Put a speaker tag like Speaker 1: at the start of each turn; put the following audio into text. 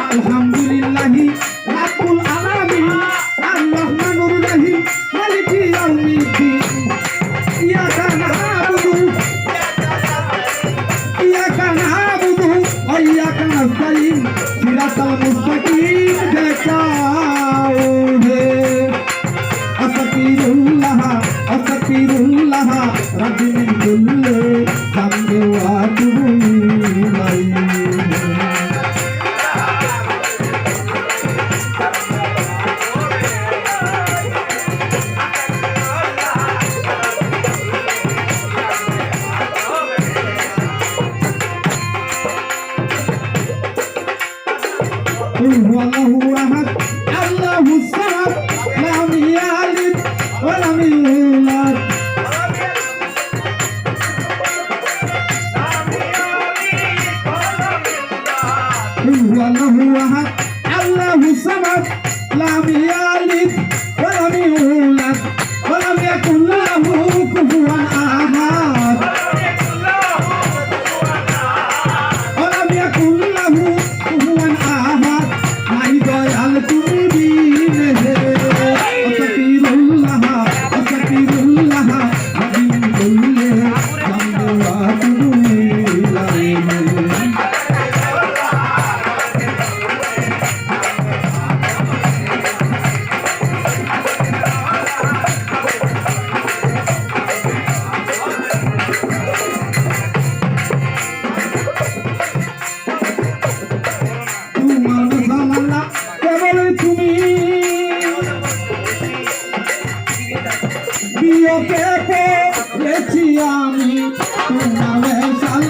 Speaker 1: আলহামদুলিল্লাহি রাব্বুল আলামিন আর রহমানুর রহিম মালিকি ইয়াউমিদ্দিন ইয়াকা না'বুদু ওয়া ইয়াকা নাস্তাইন সিরাতাল মুস্তাকিম দেখাও হে আস্তাগফিরুল্লাহ রাব্বি মিন কুল্লি যামবি ওয়া আতুবু ইলাইহি Allahu ahad Allahu samad lam yalid wa lam yulad Allahu ahad Allahu samad lam yalid wa lam yulad wa lam yakul lahu kufuwan ahad wa lam yakul lahu kufuwan ahad তুমি বিনে আস্তাগফিরুল্লাহ আমিন বললে জামদুয়া তুমি লাইনে বিয়োকে পড়েছি আমি তোমার সাল